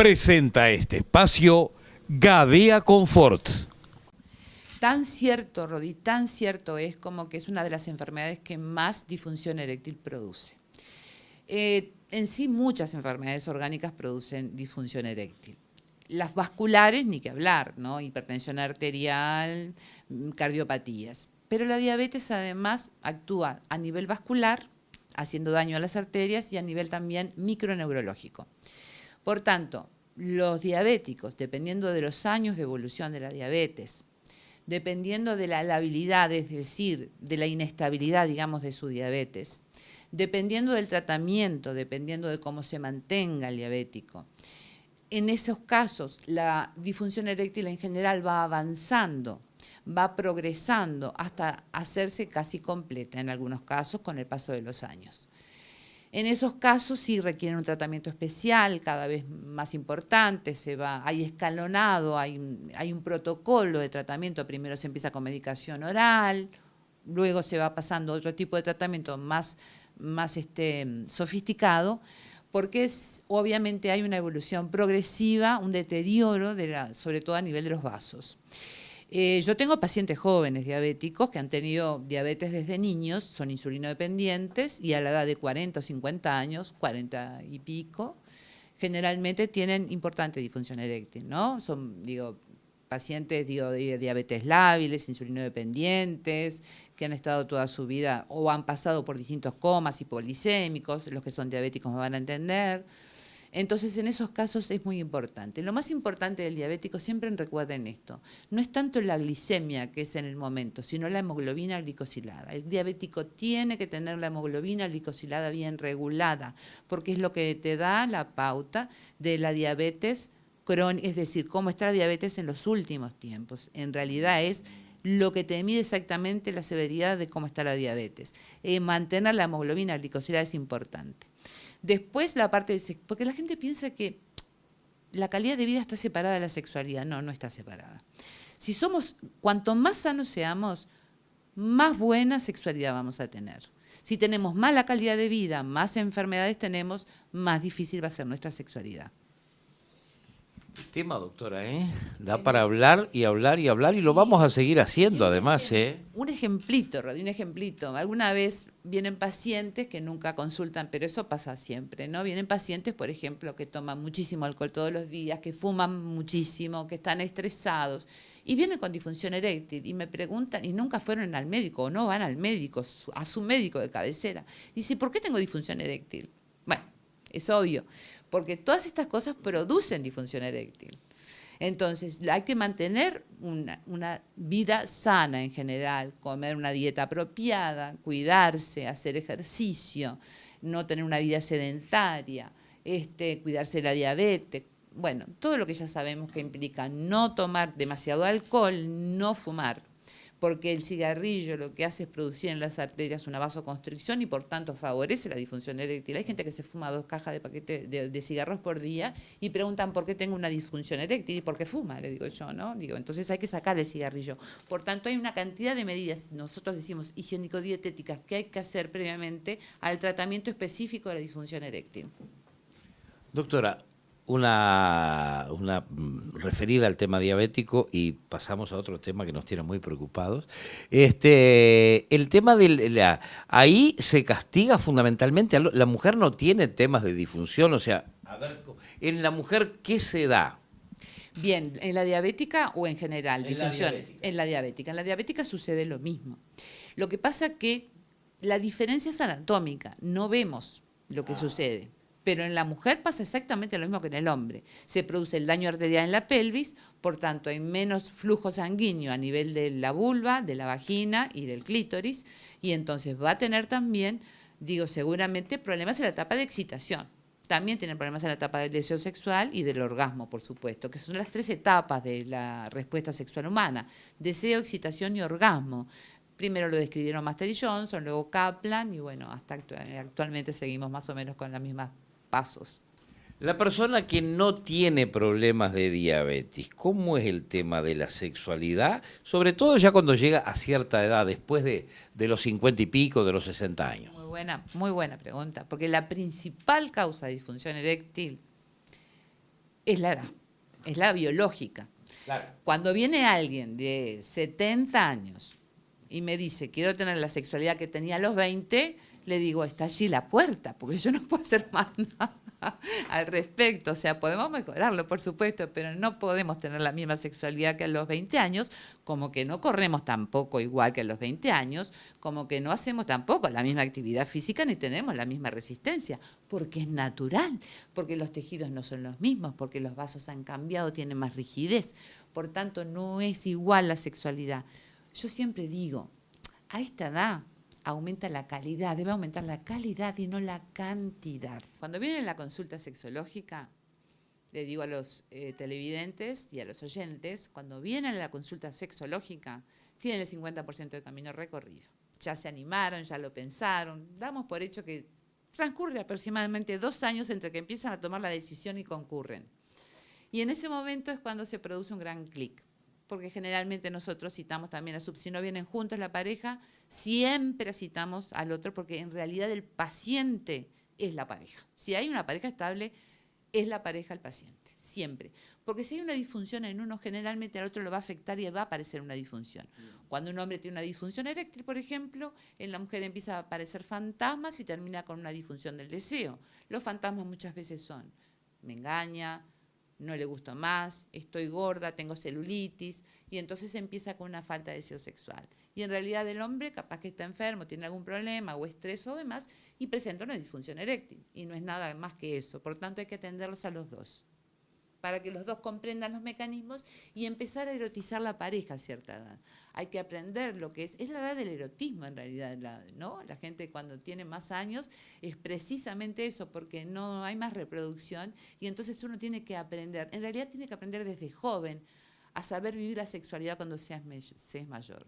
presenta este espacio Gadea Confort. Tan cierto, Rodi, tan cierto es como que es una de las enfermedades que más disfunción eréctil produce. En sí, muchas enfermedades orgánicas producen disfunción eréctil. Las vasculares, ni que hablar, ¿no? Hipertensión arterial, cardiopatías. Pero la diabetes además actúa a nivel vascular, haciendo daño a las arterias, y a nivel también microneurológico. Por tanto, los diabéticos, dependiendo de los años de evolución de la diabetes, dependiendo de la labilidad, es decir, de la inestabilidad, digamos, de su diabetes, dependiendo del tratamiento, dependiendo de cómo se mantenga el diabético. En esos casos, la disfunción eréctil en general va avanzando, va progresando hasta hacerse casi completa, en algunos casos, con el paso de los años. En esos casos sí requieren un tratamiento especial, cada vez más importante, hay escalonado, hay un protocolo de tratamiento. Primero se empieza con medicación oral, luego se va pasando a otro tipo de tratamiento más sofisticado, porque obviamente hay una evolución progresiva, un deterioro, sobre todo a nivel de los vasos. Yo tengo pacientes jóvenes diabéticos que han tenido diabetes desde niños, son insulinodependientes y a la edad de 40 o 50 años, 40 y pico, generalmente tienen importante disfunción eréctil, ¿no? Son, pacientes de diabetes lábiles, insulinodependientes, que han estado toda su vida o han pasado por distintos comas hipoglisémicos, los que son diabéticos me van a entender. Entonces, en esos casos es muy importante. Lo más importante del diabético, siempre recuerden esto, no es tanto la glicemia que es en el momento, sino la hemoglobina glicosilada. El diabético tiene que tener la hemoglobina glicosilada bien regulada, porque es lo que te da la pauta de la diabetes crónica, es decir, cómo está la diabetes en los últimos tiempos. En realidad es lo que te mide exactamente la severidad de cómo está la diabetes. Mantener la hemoglobina glicosilada es importante. Después la parte de porque la gente piensa que la calidad de vida está separada de la sexualidad. No, no está separada. Cuanto más sanos seamos, más buena sexualidad vamos a tener. Si tenemos mala calidad de vida, más enfermedades tenemos, más difícil va a ser nuestra sexualidad. Tema, doctora, da para hablar y hablar y hablar, y lo vamos a seguir haciendo además. Un ejemplito, Rodi, un ejemplito. Alguna vez vienen pacientes que nunca consultan, pero eso pasa siempre, ¿no? Vienen pacientes, por ejemplo, que toman muchísimo alcohol todos los días, que fuman muchísimo, que están estresados, y vienen con disfunción eréctil y me preguntan, y nunca fueron al médico, o no van al médico, a su médico de cabecera. Dice, ¿por qué tengo disfunción eréctil? Bueno, es obvio, porque todas estas cosas producen disfunción eréctil. Entonces, hay que mantener una vida sana en general, comer una dieta apropiada, cuidarse, hacer ejercicio, no tener una vida sedentaria, cuidarse de la diabetes. Bueno, todo lo que ya sabemos que implica no tomar demasiado alcohol, no fumar, porque el cigarrillo lo que hace es producir en las arterias una vasoconstricción y por tanto favorece la disfunción eréctil. Hay gente que se fuma 2 cajas de paquete de cigarros por día y preguntan por qué tengo una disfunción eréctil y por qué fuma, le digo yo, ¿no? Entonces hay que sacar el cigarrillo. Por tanto, hay una cantidad de medidas, nosotros decimos higiénico-dietéticas, que hay que hacer previamente al tratamiento específico de la disfunción eréctil. Doctora, una referida al tema diabético y pasamos a otro tema que nos tiene muy preocupados. El tema ahí se castiga fundamentalmente, la mujer no tiene temas de disfunción, o sea, a ver, en la mujer, ¿qué se da? Bien, ¿en la diabética o en general? Disfunciones. En la diabética. En la diabética sucede lo mismo. Lo que pasa que la diferencia es anatómica, no vemos lo que sucede. Pero en la mujer pasa exactamente lo mismo que en el hombre. Se produce el daño arterial en la pelvis, por tanto hay menos flujo sanguíneo a nivel de la vulva, de la vagina y del clítoris, y entonces va a tener también, seguramente problemas en la etapa de excitación. También tienen problemas en la etapa del deseo sexual y del orgasmo, por supuesto, que son las 3 etapas de la respuesta sexual humana: deseo, excitación y orgasmo. Primero lo describieron Master y Johnson, luego Kaplan, y bueno, hasta actualmente seguimos más o menos con las mismas pasos. La persona que no tiene problemas de diabetes, ¿cómo es el tema de la sexualidad? Sobre todo ya cuando llega a cierta edad, después de los 50 y pico, de los 60 años. Muy buena pregunta, porque la principal causa de disfunción eréctil es la edad, es la biológica. Claro. Cuando viene alguien de 70 años y me dice, quiero tener la sexualidad que tenía a los 20, le digo, está allí la puerta, porque yo no puedo hacer más nada al respecto. O sea, podemos mejorarlo, por supuesto, pero no podemos tener la misma sexualidad que a los 20 años, como que no corremos tampoco igual que a los 20 años, como que no hacemos tampoco la misma actividad física ni tenemos la misma resistencia, porque es natural, porque los tejidos no son los mismos, porque los vasos han cambiado, tienen más rigidez. Por tanto, no es igual la sexualidad. Yo siempre digo, a esta edad aumenta la calidad, debe aumentar la calidad y no la cantidad. Cuando viene la consulta sexológica, le digo a los televidentes y a los oyentes, cuando vienen a la consulta sexológica, tienen el 50% de camino recorrido. Ya se animaron, ya lo pensaron, damos por hecho que transcurre aproximadamente 2 años entre que empiezan a tomar la decisión y concurren. Y en ese momento es cuando se produce un gran clic, porque generalmente nosotros citamos también si no vienen juntos la pareja, siempre citamos al otro, porque en realidad el paciente es la pareja. Si hay una pareja estable, es la pareja el paciente, siempre. Porque si hay una disfunción en uno, generalmente al otro lo va a afectar y va a aparecer una disfunción. Cuando un hombre tiene una disfunción eréctil, por ejemplo, en la mujer empieza a aparecer fantasmas y termina con una disfunción del deseo. Los fantasmas muchas veces son, me engaña, no le gusto más, estoy gorda, tengo celulitis, y entonces empieza con una falta de deseo sexual. Y en realidad el hombre capaz que está enfermo, tiene algún problema o estrés o demás, y presenta una disfunción eréctil. Y no es nada más que eso. Por tanto, hay que atenderlos a los dos, para que los dos comprendan los mecanismos y empezar a erotizar la pareja a cierta edad. Hay que aprender lo que es la edad del erotismo en realidad, ¿no? La gente cuando tiene más años es precisamente eso, porque no hay más reproducción y entonces uno tiene que aprender, en realidad tiene que aprender desde joven a saber vivir la sexualidad cuando se es mayor.